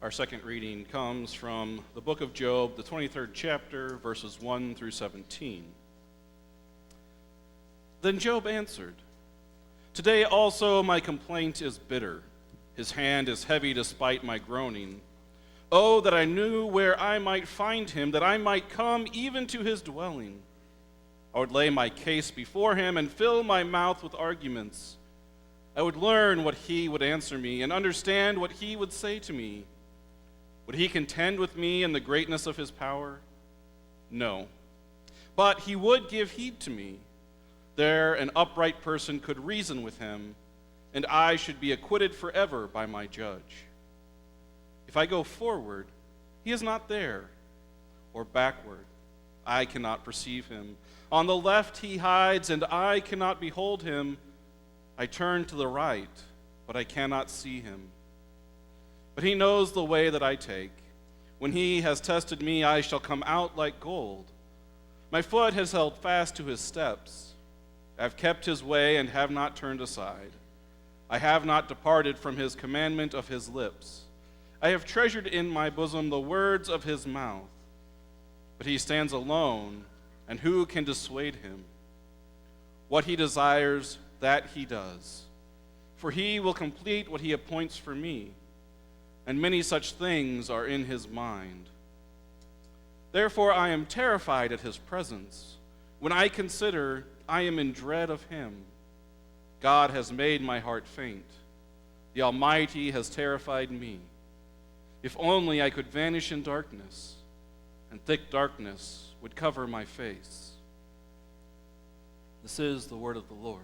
Our second reading comes from the book of Job, the 23rd chapter, verses 1 through 17. Then Job answered, "Today also my complaint is bitter. His hand is heavy despite my groaning. Oh, that I knew where I might find him, that I might come even to his dwelling. I would lay my case before him and fill my mouth with arguments. I would learn what he would answer me and understand what he would say to me. Would he contend with me in the greatness of his power? No. But he would give heed to me. There an upright person could reason with him, and I should be acquitted forever by my judge. If I go forward, he is not there, or backward, I cannot perceive him. On the left he hides, and I cannot behold him. I turn to the right, but I cannot see him. But he knows the way that I take. When he has tested me, I shall come out like gold. My foot has held fast to his steps. I have kept his way and have not turned aside. I have not departed from his commandment of his lips. I have treasured in my bosom the words of his mouth. But he stands alone, and who can dissuade him? What he desires, that he does. For he will complete what he appoints for me, and many such things are in his mind. Therefore I am terrified at his presence. When I consider, I am in dread of him. God has made my heart faint. The Almighty has terrified me. If only I could vanish in darkness, and thick darkness would cover my face." This is the word of the Lord.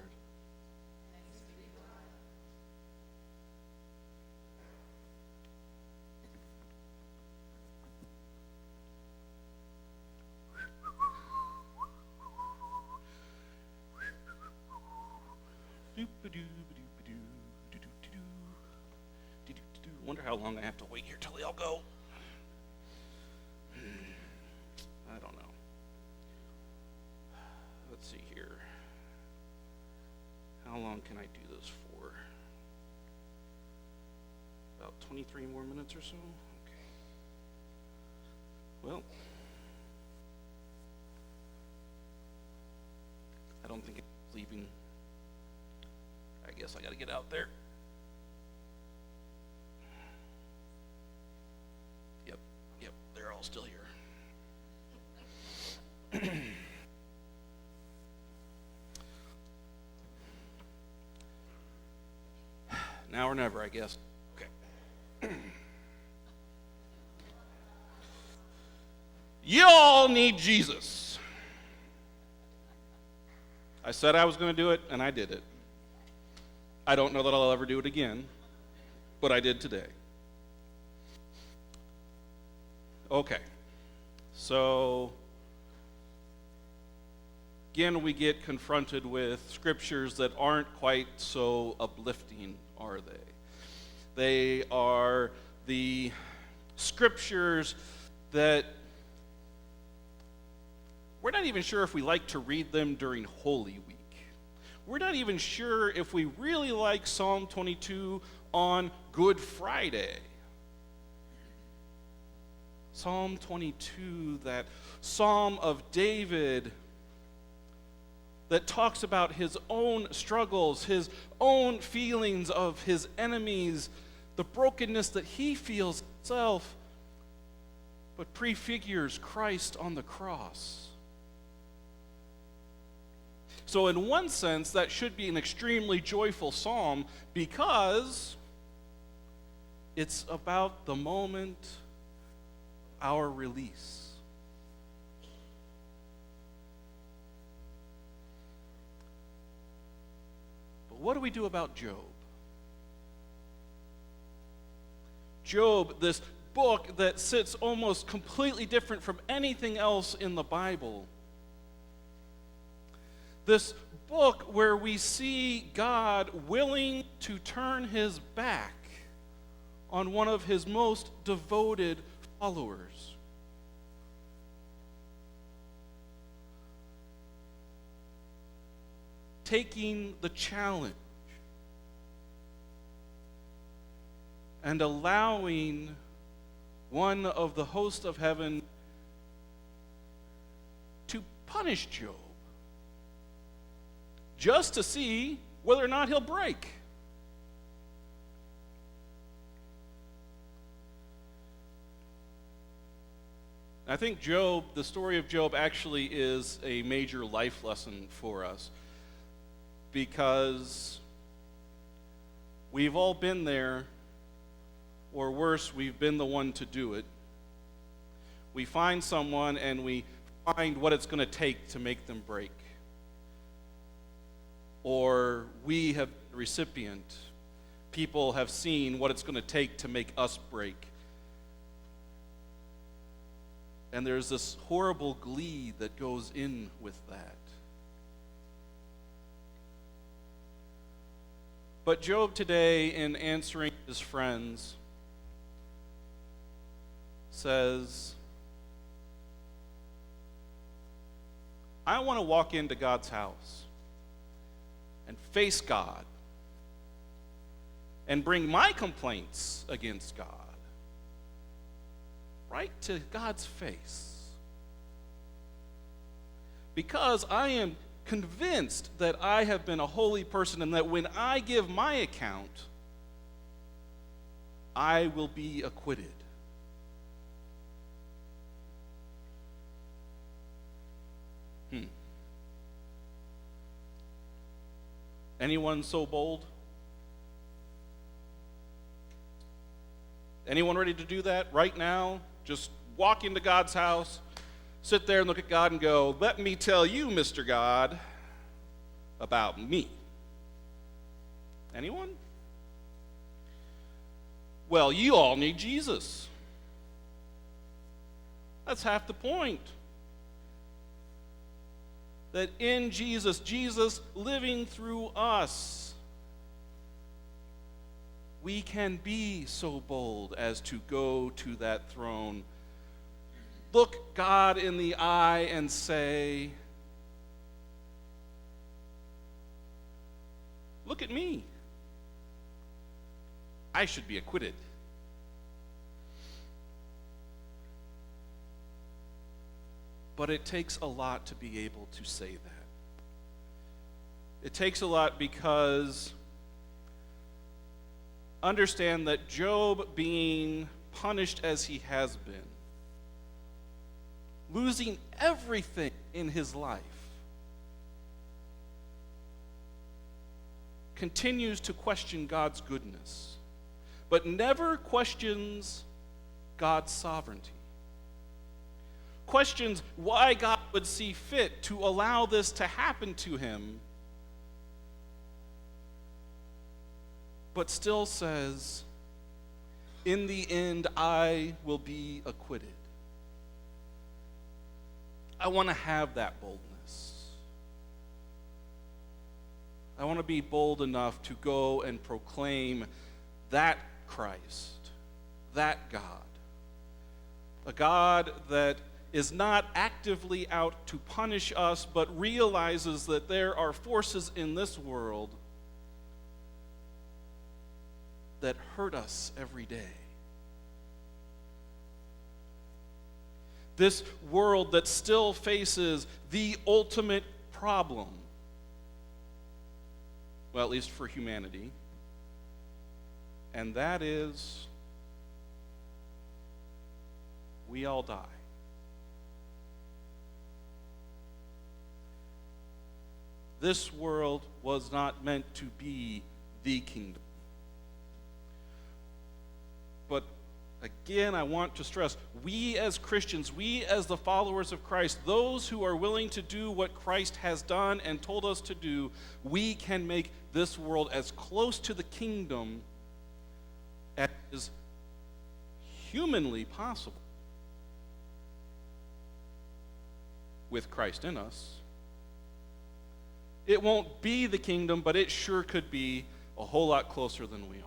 Wonder how long I have to wait here till they all go. I don't know. Let's see here. How long can I do this for? About 23 more minutes or so? Okay. Well, I don't think it's leaving. I guess I gotta get out there. Yep, they're all still here. Now or never, I guess. Okay. You all need Jesus. I said I was going to do it, and I did it. I don't know that I'll ever do it again, but I did today. Okay, so again, we get confronted with scriptures that aren't quite so uplifting, are they? They are the scriptures that we're not even sure if we like to read them during Holy Week. We're not even sure if we really like Psalm 22 on Good Friday. Psalm 22, that Psalm of David that talks about his own struggles, his own feelings of his enemies, the brokenness that he feels himself, but prefigures Christ on the cross. So in one sense, that should be an extremely joyful psalm because it's about the moment our release. But what do we do about Job? Job, this book that sits almost completely different from anything else in the Bible. This book where we see God willing to turn his back on one of his most devoted followers. Taking the challenge and allowing one of the host of heaven, to punish Job, just to see whether or not he'll break. I think Job, the story of Job, actually is a major life lesson for us, because we've all been there, or worse, we've been the one to do it. We find someone and we find what it's going to take to make them break. Or we have been the recipient. People have seen what it's going to take to make us break. And there's this horrible glee that goes in with that. But Job today, in answering his friends, says, I want to walk into God's house and face God and bring my complaints against God right to God's face, because I am convinced that I have been a holy person, and that when I give my account, I will be acquitted. Anyone so bold? Anyone ready to do that right now? Just walk into God's house, sit there and look at God and go, let me tell you, Mr. God, about me. Anyone? Well, you all need Jesus. That's half the point. That in Jesus, Jesus living through us, we can be so bold as to go to that throne, look God in the eye and say, look at me. I should be acquitted. But it takes a lot to be able to say that. It takes a lot, because understand that Job, being punished as he has been, losing everything in his life, continues to question God's goodness, but never questions God's sovereignty. Questions why God would see fit to allow this to happen to him, but still says, in the end, I will be acquitted. I want to have that boldness. I want to be bold enough to go and proclaim that Christ, that God, a God that is not actively out to punish us, but realizes that there are forces in this world that hurt us every day. This world that still faces the ultimate problem, well, at least for humanity, and that is, we all die. This world was not meant to be the kingdom. But again, I want to stress, we as Christians, we as the followers of Christ, those who are willing to do what Christ has done and told us to do, we can make this world as close to the kingdom as is humanly possible with Christ in us. It won't be the kingdom, but it sure could be a whole lot closer than we are.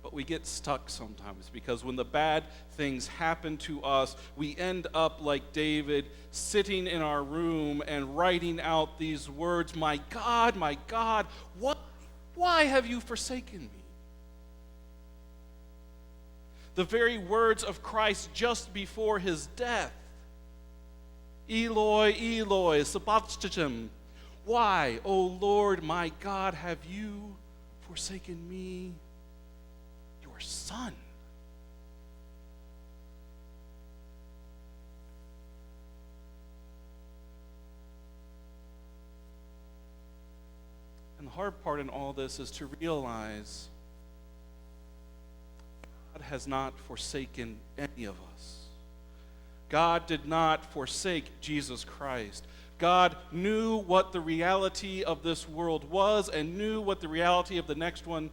But we get stuck sometimes, because when the bad things happen to us, we end up like David, sitting in our room and writing out these words, my God, why why have you forsaken me? The very words of Christ just before his death. Eloi, Eloi, sabachthani. Why, O Lord my God, have you forsaken me, your Son? And the hard part in all this is to realize God has not forsaken any of us. God did not forsake Jesus Christ. God knew what the reality of this world was and knew what the reality of the next one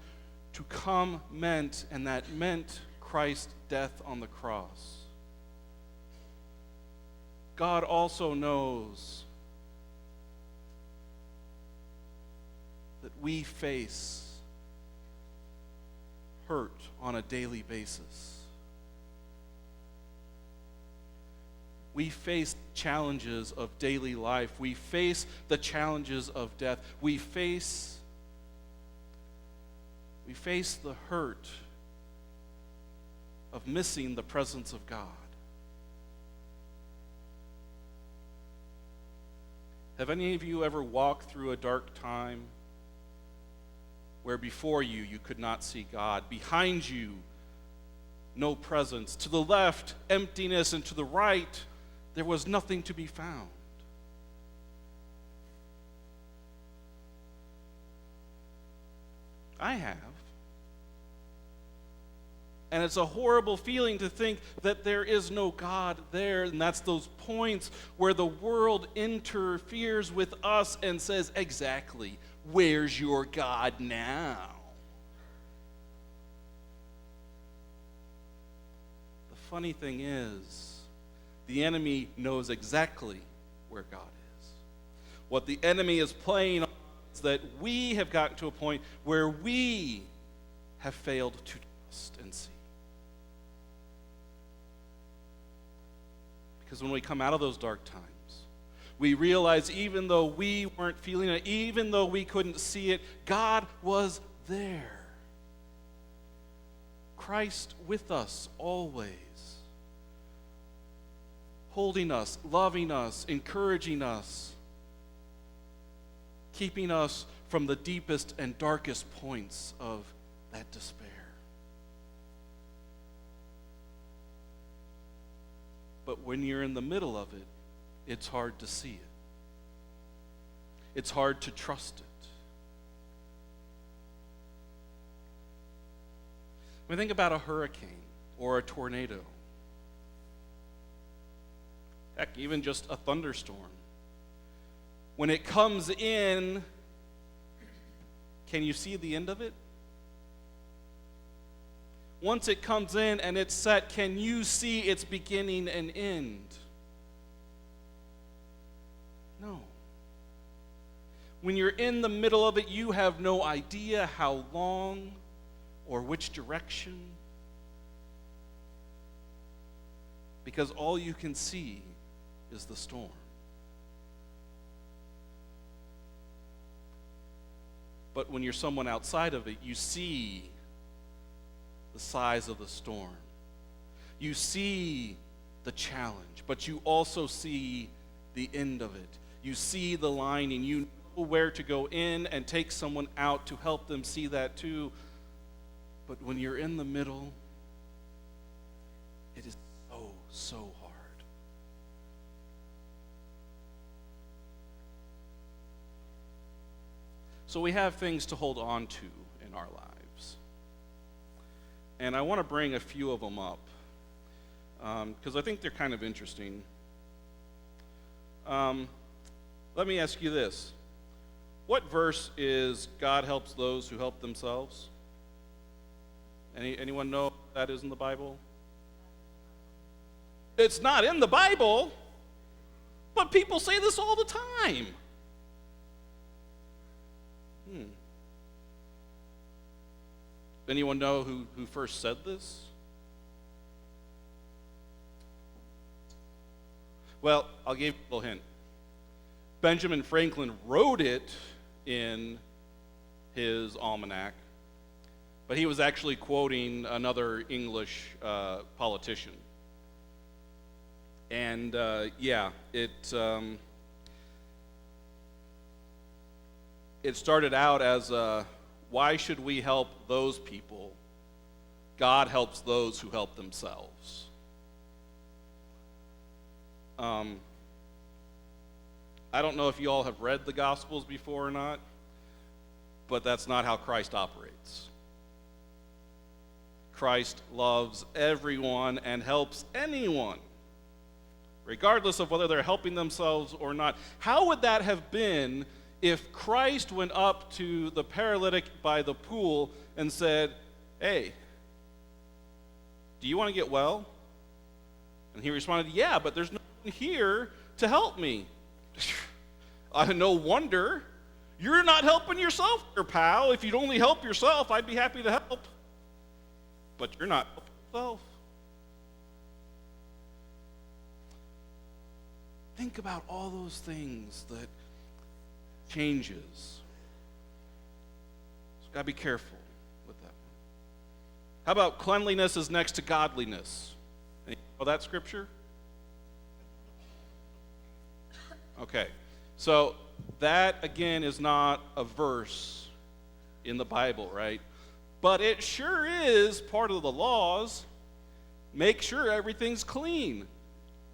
to come meant, and that meant Christ's death on the cross. God also knows that we face hurt on a daily basis. We face challenges of daily life. We face the challenges of death. We face the hurt of missing the presence of God. Have any of you ever walked through a dark time where before you, you could not see God? Behind you, no presence. To the left, emptiness, and to the right, there was nothing to be found. I have. And it's a horrible feeling to think that there is no God there, and that's those points where the world interferes with us and says, exactly, where's your God now? The funny thing is, the enemy knows exactly where God is. What the enemy is playing on is that we have gotten to a point where we have failed to trust and see. Because when we come out of those dark times, we realize even though we weren't feeling it, even though we couldn't see it, God was there. Christ with us always. Holding us, loving us, encouraging us, keeping us from the deepest and darkest points of that despair. But when you're in the middle of it, it's hard to see it. It's hard to trust it. When we think about a hurricane or a tornado, heck, even just a thunderstorm. When it comes in, can you see the end of it? Once it comes in and it's set, can you see its beginning and end? No. When you're in the middle of it, you have no idea how long or which direction, because all you can see is the storm. But when you're someone outside of it, you see the size of the storm. You see the challenge, but you also see the end of it. You see the line, and you know where to go in and take someone out to help them see that too. But when you're in the middle, it is so hard. So we have things to hold on to in our lives. And I want to bring a few of them up because I think they're kind of interesting. Let me ask you this. What verse is God helps those who help themselves? Anyone know what that is in the Bible? It's not in the Bible, but people say this all the time. Anyone know who first said this? Well, I'll give you a little hint. Benjamin Franklin wrote it in his almanac, but he was actually quoting another English politician. And it started out as, why should we help those people? God helps those who help themselves. I don't know if you all have read the Gospels before or not, but that's not how Christ operates. Christ loves everyone and helps anyone, regardless of whether they're helping themselves or not. How would that have been if Christ went up to the paralytic by the pool and said, "Hey, do you want to get well?" And he responded, "Yeah, but there's no one here to help me." No wonder. You're not helping yourself, dear pal. If you'd only help yourself, I'd be happy to help. But you're not helping yourself. Think about all those things that changes. So got to be careful with that one. How about cleanliness is next to godliness? Any know that scripture? Okay. So that, again, is not a verse in the Bible, right? But it sure is part of the laws. Make sure everything's clean.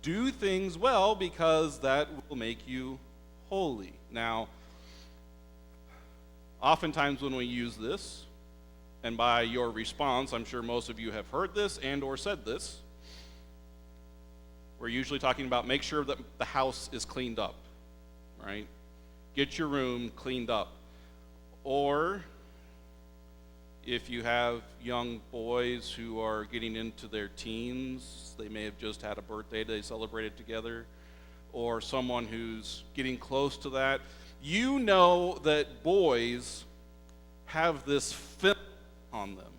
Do things well, because that will make you holy. Now, oftentimes when we use this, and by your response, I'm sure most of you have heard this and or said this, we're usually talking about make sure that the house is cleaned up, right? Get your room cleaned up. Or if you have young boys who are getting into their teens, they may have just had a birthday they celebrated together, or someone who's getting close to that, you know that boys have this film on them.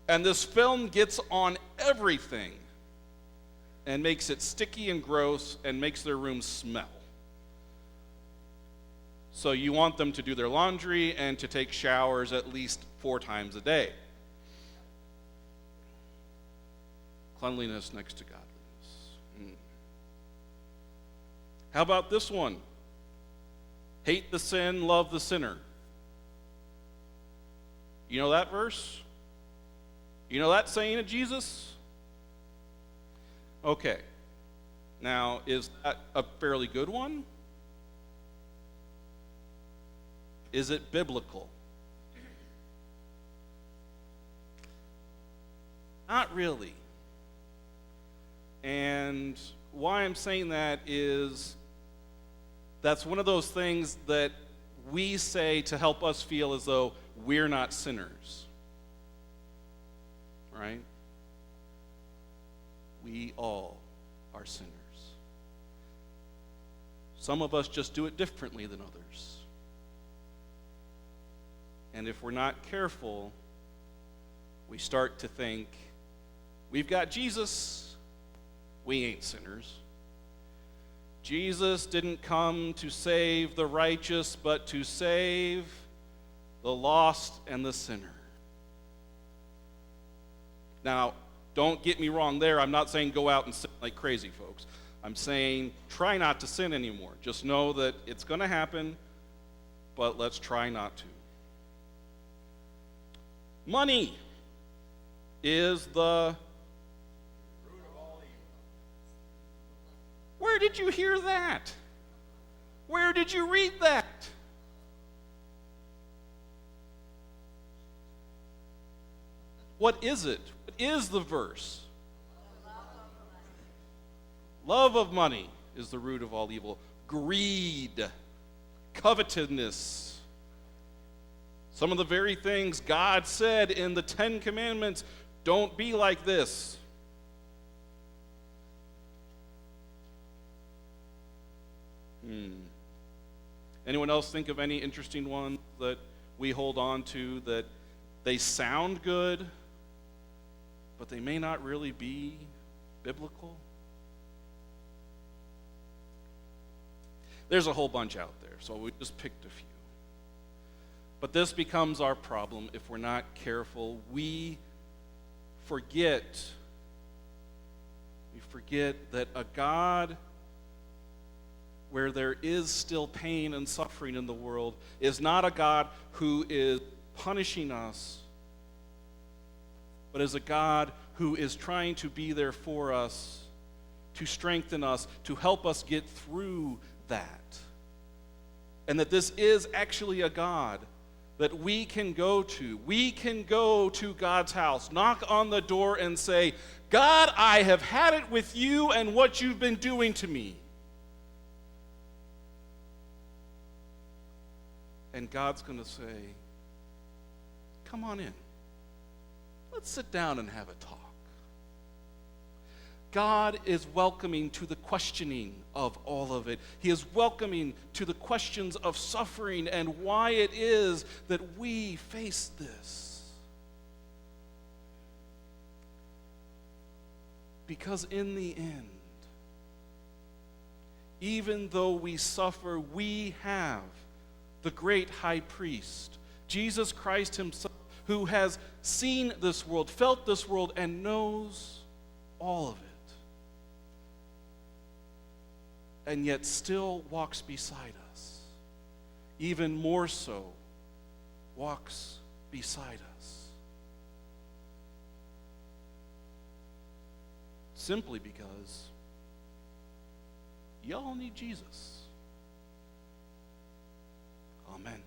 And this film gets on everything and makes it sticky and gross and makes their room smell. So you want them to do their laundry and to take showers at least 4 times a day. Cleanliness next to godliness. How about this one? Hate the sin, love the sinner. You know that verse? You know that saying of Jesus? Okay. Now, is that a fairly good one? Is it biblical? Not really. And why I'm saying that is that's one of those things that we say to help us feel as though we're not sinners. Right? We all are sinners. Some of us just do it differently than others. And if we're not careful, we start to think, we've got Jesus, we ain't sinners. Jesus didn't come to save the righteous, but to save the lost and the sinner. Now, don't get me wrong there. I'm not saying go out and sin like crazy, folks. I'm saying try not to sin anymore. Just know that it's going to happen, but let's try not to. Money is the root of all evil. Where did you hear that? Where did you read that? What is it? What is the verse? Love of money is the root of all evil. Greed, covetousness. Some of the very things God said in the 10 Commandments, don't be like this. Anyone else think of any interesting ones that we hold on to that they sound good, but they may not really be biblical? There's a whole bunch out there, so we just picked a few. But this becomes our problem if we're not careful. We forget that a God where there is still pain and suffering in the world is not a God who is punishing us, but is a God who is trying to be there for us, to strengthen us, to help us get through that. And that this is actually a God that we can go to. We can go to God's house, knock on the door and say, God, I have had it with you and what you've been doing to me. And God's going to say, come on in. Let's sit down and have a talk. God is welcoming to the questioning of all of it. He is welcoming to the questions of suffering and why it is that we face this. Because in the end, even though we suffer, we have the great high priest, Jesus Christ himself, who has seen this world, felt this world, and knows all of it. And yet still walks beside us. Even more so, walks beside us. Simply because y'all need Jesus. Amen.